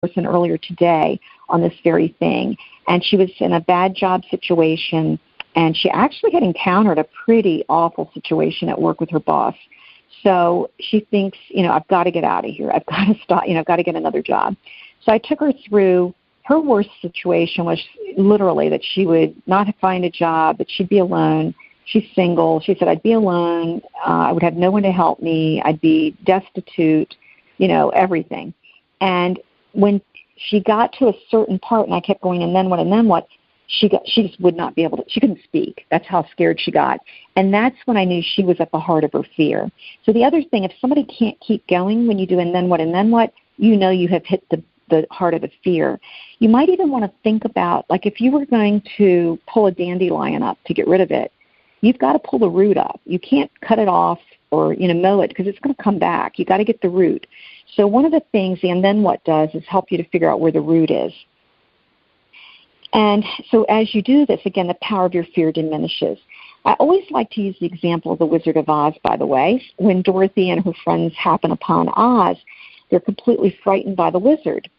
person earlier today on this very thing, and she was in a bad job situation, and she actually had encountered a pretty awful situation at work with her boss. So she thinks, I've got to get out of here. I've got to stop, I've got to get another job. So I took her through her worst situation was literally that she would not find a job, that she'd be alone. She's single. She said, I'd be alone. I would have no one to help me. I'd be destitute, everything. And when she got to a certain part, and I kept going, and then what, she just would not be able to, she couldn't speak. That's how scared she got. And that's when I knew she was at the heart of her fear. So the other thing, if somebody can't keep going when you do and then what, you have hit the heart of the fear. You might even want to think about, like if you were going to pull a dandelion up to get rid of it, you've got to pull the root up. You can't cut it off or, mow it because it's going to come back. You've got to get the root. So one of the things the and then what does is help you to figure out where the root is. And so as you do this, again, the power of your fear diminishes. I always like to use the example of the Wizard of Oz, by the way. When Dorothy and her friends happen upon Oz, they're completely frightened by the wizard.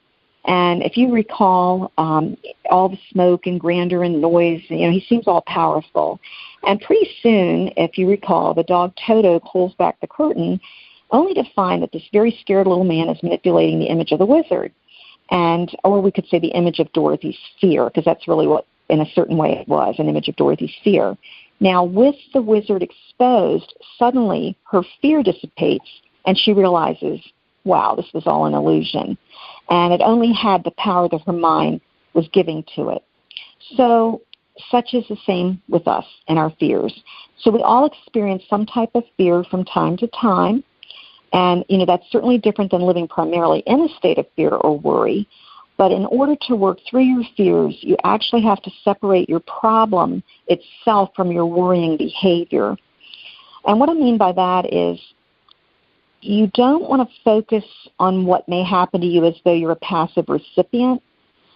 And if you recall, all the smoke and grandeur and noise, he seems all powerful. And pretty soon, if you recall, the dog Toto pulls back the curtain, only to find that this very scared little man is manipulating the image of the wizard. Or we could say the image of Dorothy's fear, because that's really what, in a certain way, it was, an image of Dorothy's fear. Now, with the wizard exposed, suddenly her fear dissipates, and she realizes, wow, this was all an illusion. And it only had the power that her mind was giving to it. So, such is the same with us and our fears. So we all experience some type of fear from time to time. And, that's certainly different than living primarily in a state of fear or worry. But in order to work through your fears, you actually have to separate your problem itself from your worrying behavior. And what I mean by that is you don't want to focus on what may happen to you as though you're a passive recipient,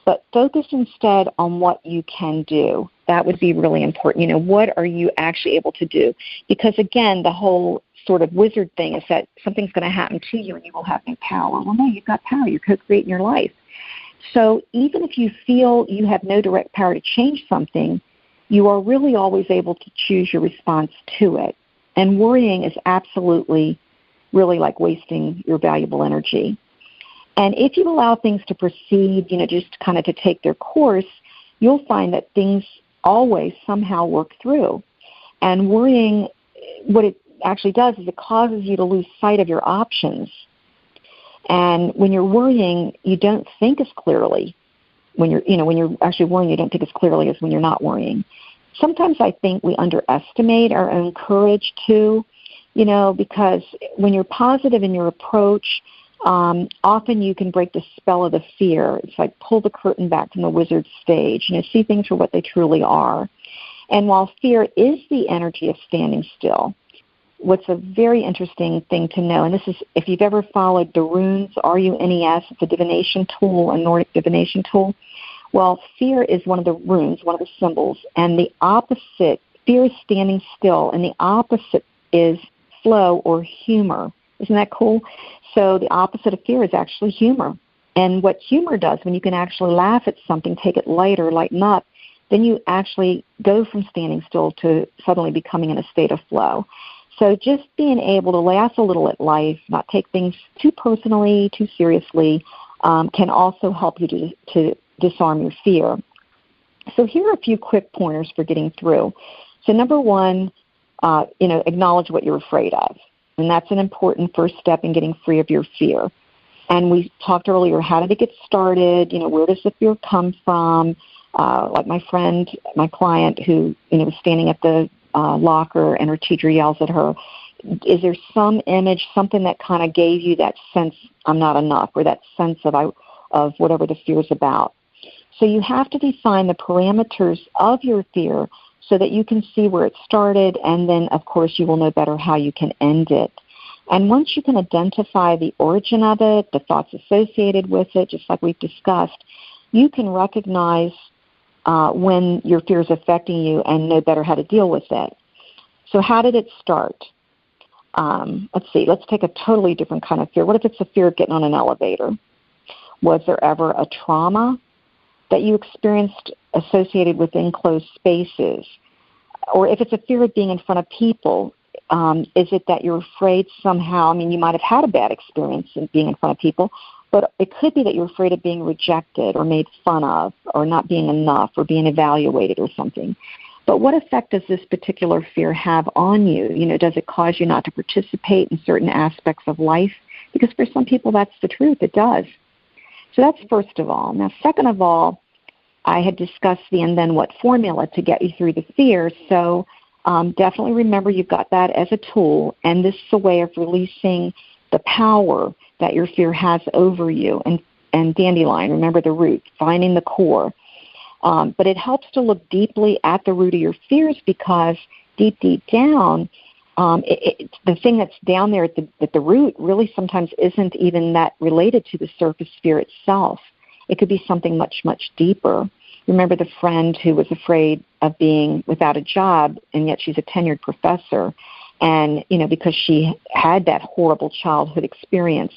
but focus instead on what you can do. That would be really important. What are you actually able to do? Because, again, the whole sort of wizard thing is that something's going to happen to you and you will have no power. Well, no, you've got power. You're co-creating your life. So even if you feel you have no direct power to change something, you are really always able to choose your response to it. And worrying is absolutely really like wasting your valuable energy. And if you allow things to proceed, just kind of to take their course, you'll find that things always somehow work through. And worrying, what it actually does is it causes you to lose sight of your options. And when you're worrying, you don't think as clearly. When you're actually worrying, you don't think as clearly as when you're not worrying. Sometimes I think we underestimate our own courage too, because when you're positive in your approach, often you can break the spell of the fear. It's like pull the curtain back from the wizard's stage, see things for what they truly are. And while fear is the energy of standing still, what's a very interesting thing to know, and this is if you've ever followed the runes, R-U-N-E-S, it's a divination tool, a Nordic divination tool. Well, fear is one of the runes, one of the symbols, and the opposite, fear is standing still, and the opposite is flow or humor. Isn't that cool? So the opposite of fear is actually humor. And what humor does, when you can actually laugh at something, take it lighter, lighten up, then you actually go from standing still to suddenly becoming in a state of flow. So just being able to laugh a little at life, not take things too personally, too seriously, can also help you to disarm your fear. So here are a few quick pointers for getting through. So number one, acknowledge what you're afraid of. And that's an important first step in getting free of your fear. And we talked earlier, how did it get started? Where does the fear come from? Like my friend, my client who, was standing at the locker and her teacher yells at her. Is there some image, something that kind of gave you that sense, I'm not enough, or that sense of whatever the fear is about? So you have to define the parameters of your fear so that you can see where it started, and then, of course, you will know better how you can end it. And once you can identify the origin of it, the thoughts associated with it, just like we've discussed, you can recognize when your fear is affecting you and know better how to deal with it. So how did it start? Let's take a totally different kind of fear. What if it's a fear of getting on an elevator? Was there ever a trauma that you experienced associated with enclosed spaces? Or if it's a fear of being in front of people, is it that you're afraid somehow, I mean, you might have had a bad experience in being in front of people, but it could be that you're afraid of being rejected or made fun of or not being enough or being evaluated or something. But what effect does this particular fear have on you? You know, does it cause you not to participate in certain aspects of life? Because for some people, that's the truth. It does. So that's first of all. Now, second of all, I had discussed the and then what formula to get you through the fear. So definitely remember you've got that as a tool, and this is a way of releasing the power that your fear has over you. And dandelion, remember the root, finding the core. But it helps to look deeply at the root of your fears, because deep down, the thing that's down there at the root really sometimes isn't even that related to the surface fear itself. It could be something much, much deeper. Remember the friend who was afraid of being without a job, and yet she's a tenured professor, and, you know, because she had that horrible childhood experience.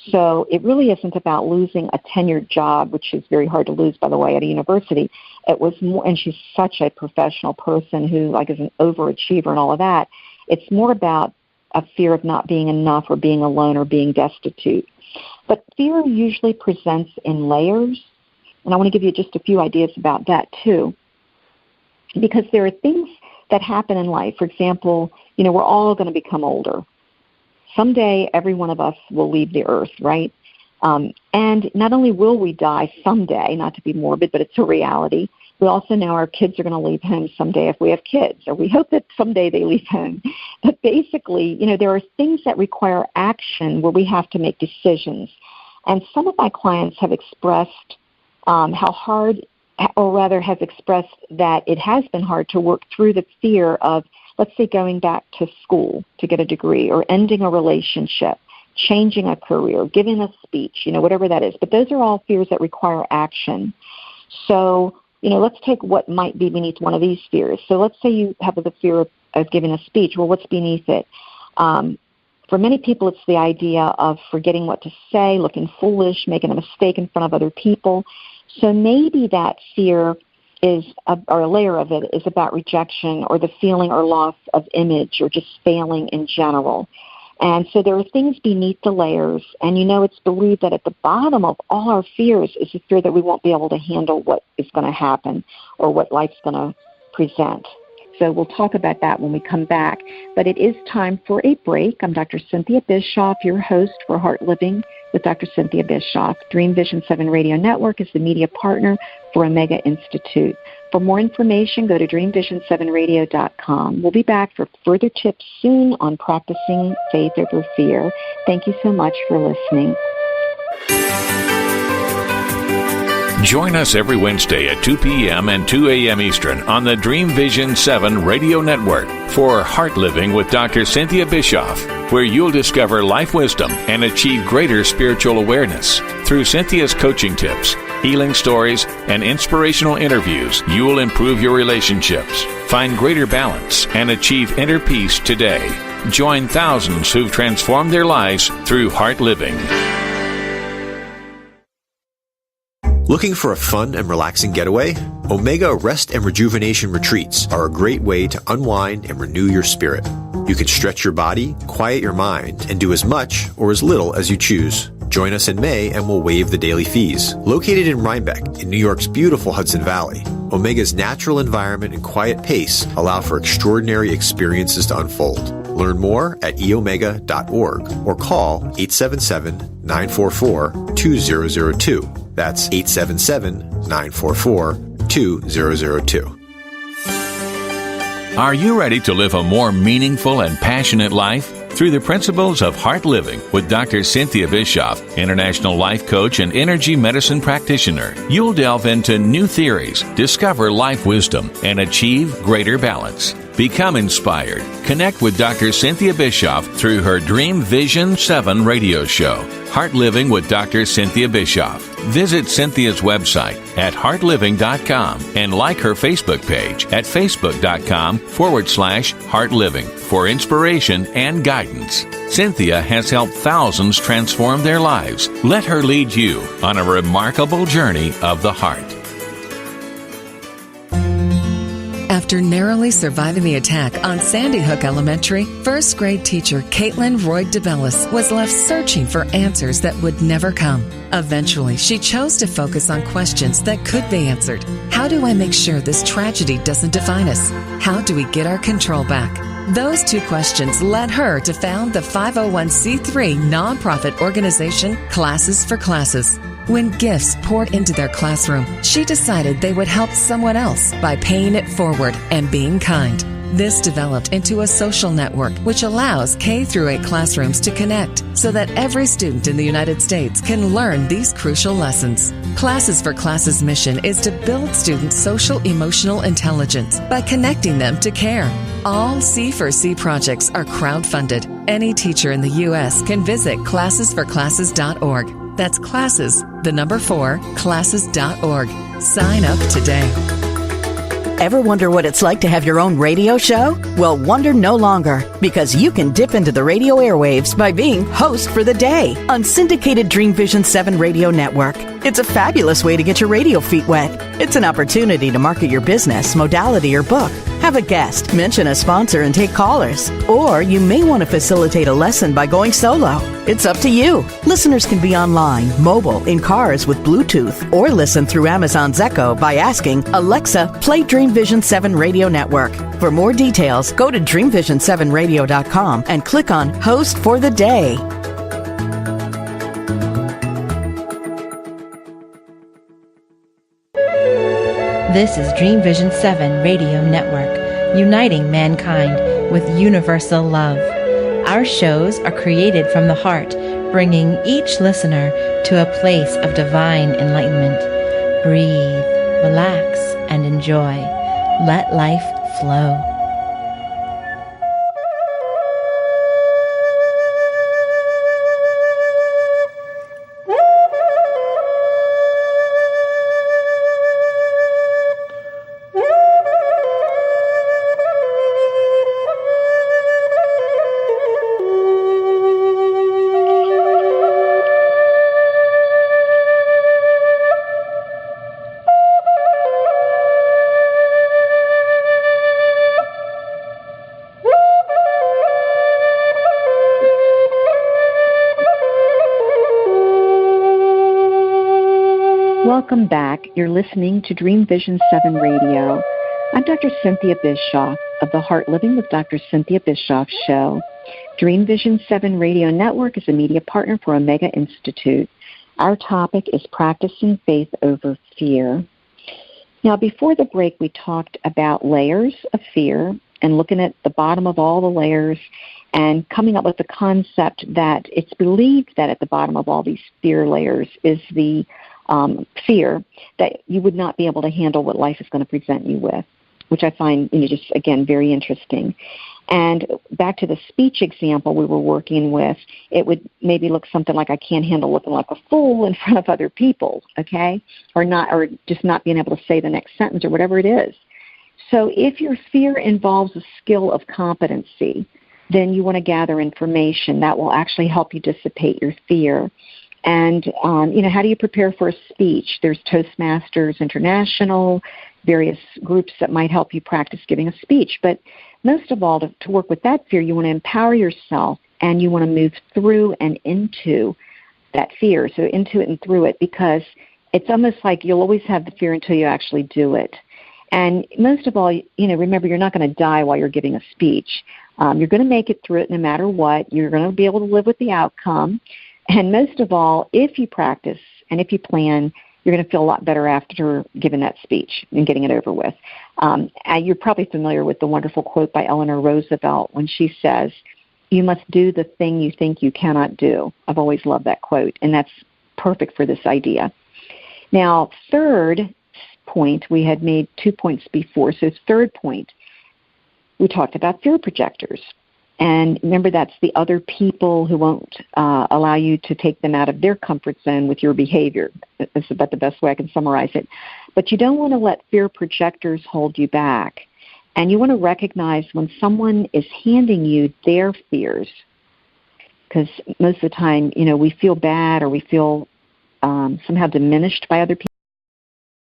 So it really isn't about losing a tenured job, which is very hard to lose, by the way, at a university. It was more, and she's such a professional person who, like, is an overachiever and all of that. It's more about a fear of not being enough or being alone or being destitute. But fear usually presents in layers, and I want to give you just a few ideas about that too, because there are things that happen in life. For example, you know, we're all going to become older. Someday, every one of us will leave the earth, right? And not only will we die someday, not to be morbid, but it's a reality, we also know our kids are going to leave home someday if we have kids, or we hope that someday they leave home. But basically, you know, there are things that require action where we have to make decisions. And some of my clients have expressed how hard, or rather have expressed that it has been hard to work through the fear of, let's say, going back to school to get a degree, or ending a relationship, changing a career, giving a speech, you know, whatever that is. But those are all fears that require action. So, you know, let's take what might be beneath one of these fears. So let's say you have the fear of giving a speech. Well, what's beneath it? For many people, it's the idea of forgetting what to say, looking foolish, making a mistake in front of other people. So maybe that fear is, or a layer of it, is about rejection or the feeling or loss of image or just failing in general. And so there are things beneath the layers, and you know, it's believed that at the bottom of all our fears is the fear that we won't be able to handle what is going to happen or what life's going to present. So we'll talk about that when we come back. But it is time for a break. I'm Dr. Cynthia Bischoff, your host for Heart Living with Dr. Cynthia Bischoff. Dreamvision 7 Radio Network is the media partner for Omega Institute. For more information, go to dreamvision7radio.com. We'll be back for further tips soon on practicing faith over fear. Thank you so much for listening. Join us every Wednesday at 2 p.m. and 2 a.m. Eastern on the Dreamvision 7 Radio Network for Heart Living with Dr. Cynthia Bischoff, where you'll discover life wisdom and achieve greater spiritual awareness. Through Cynthia's coaching tips, healing stories, and inspirational interviews, you will improve your relationships, find greater balance, and achieve inner peace today. Join thousands who've transformed their lives through Heart Living. Looking for a fun and relaxing getaway? Omega Rest and Rejuvenation Retreats are a great way to unwind and renew your spirit. You can stretch your body, quiet your mind, and do as much or as little as you choose. Join us in May and we'll waive the daily fees. Located in Rhinebeck, in New York's beautiful Hudson Valley, Omega's natural environment and quiet pace allow for extraordinary experiences to unfold. Learn more at eomega.org or call 877-944-2002. That's 877-944-2002. Are you ready to live a more meaningful and passionate life? Through the principles of Heart Living with Dr. Cynthia Bischoff, international life coach and energy medicine practitioner, you'll delve into new theories, discover life wisdom, and achieve greater balance. Become inspired. Connect with Dr. Cynthia Bischoff through her Dreamvision 7 radio show. Heart Living with Dr. Cynthia Bischoff. Visit Cynthia's website at heartliving.com and like her Facebook page at facebook.com/heartliving for inspiration and guidance. Cynthia has helped thousands transform their lives. Let her lead you on a remarkable journey of the heart. After narrowly surviving the attack on Sandy Hook Elementary, first grade teacher Caitlin Royd DeBellis was left searching for answers that would never come. Eventually, she chose to focus on questions that could be answered. How do I make sure this tragedy doesn't define us? How do we get our control back? Those two questions led her to found the 501c3 nonprofit organization Classes for Classes. When gifts poured into their classroom, she decided they would help someone else by paying it forward and being kind. This developed into a social network which allows K-8 classrooms to connect so that every student in the United States can learn these crucial lessons. Classes for Classes' mission is to build students' social-emotional intelligence by connecting them to care. All C4C projects are crowd-funded. Any teacher in the U.S. can visit classesforclasses.org. That's classes, the number 4, classes.org. Sign up today. Ever wonder what it's like to have your own radio show? Well, wonder no longer, because you can dip into the radio airwaves by being host for the day on syndicated Dreamvisions 7 radio network. It's a fabulous way to get your radio feet wet. It's an opportunity to market your business, modality, or book. Have a guest, mention a sponsor, and take callers. Or you may want to facilitate a lesson by going solo. It's up to you. Listeners can be online, mobile, in cars with Bluetooth, or listen through Amazon's Echo by asking, Alexa, play Dreamvision 7 Radio Network. For more details, go to dreamvision7radio.com and click on Host for the Day. This is Dreamvision 7 Radio Network, uniting mankind with universal love. Our shows are created from the heart, bringing each listener to a place of divine enlightenment. Breathe, relax, and enjoy. Let life flow. Welcome back. You're listening to Dreamvision 7 Radio. I'm Dr. Cynthia Bischoff of the Heart Living with Dr. Cynthia Bischoff show. Dreamvision 7 Radio Network is a media partner for Omega Institute. Our topic is practicing faith over fear. Now, before the break, we talked about layers of fear and looking at the bottom of all the layers and coming up with the concept that it's believed that at the bottom of all these fear layers is the fear that you would not be able to handle what life is going to present you with, which I find, just, again, very interesting. And back to the speech example we were working with, it would maybe look something like I can't handle looking like a fool in front of other people, okay, or just not being able to say the next sentence or whatever it is. So if your fear involves a skill of competency, then you want to gather information that will actually help you dissipate your fear. And, how do you prepare for a speech? There's Toastmasters International, various groups that might help you practice giving a speech. But most of all, to work with that fear, you want to empower yourself and you want to move through and into that fear. So into it and through it, because it's almost like you'll always have the fear until you actually do it. And most of all, remember, you're not going to die while you're giving a speech. You're going to make it through it no matter what. You're going to be able to live with the outcome. And most of all, if you practice and if you plan, you're going to feel a lot better after giving that speech and getting it over with. You're probably familiar with the wonderful quote by Eleanor Roosevelt when she says, "You must do the thing you think you cannot do." I've always loved that quote, and that's perfect for this idea. Now, third point, we had made 2 points before. So third point, we talked about fear projectors. And remember, that's the other people who won't allow you to take them out of their comfort zone with your behavior. That's about the best way I can summarize it. But you don't want to let fear projectors hold you back. And you want to recognize when someone is handing you their fears, because most of the time, we feel bad or we feel somehow diminished by other people.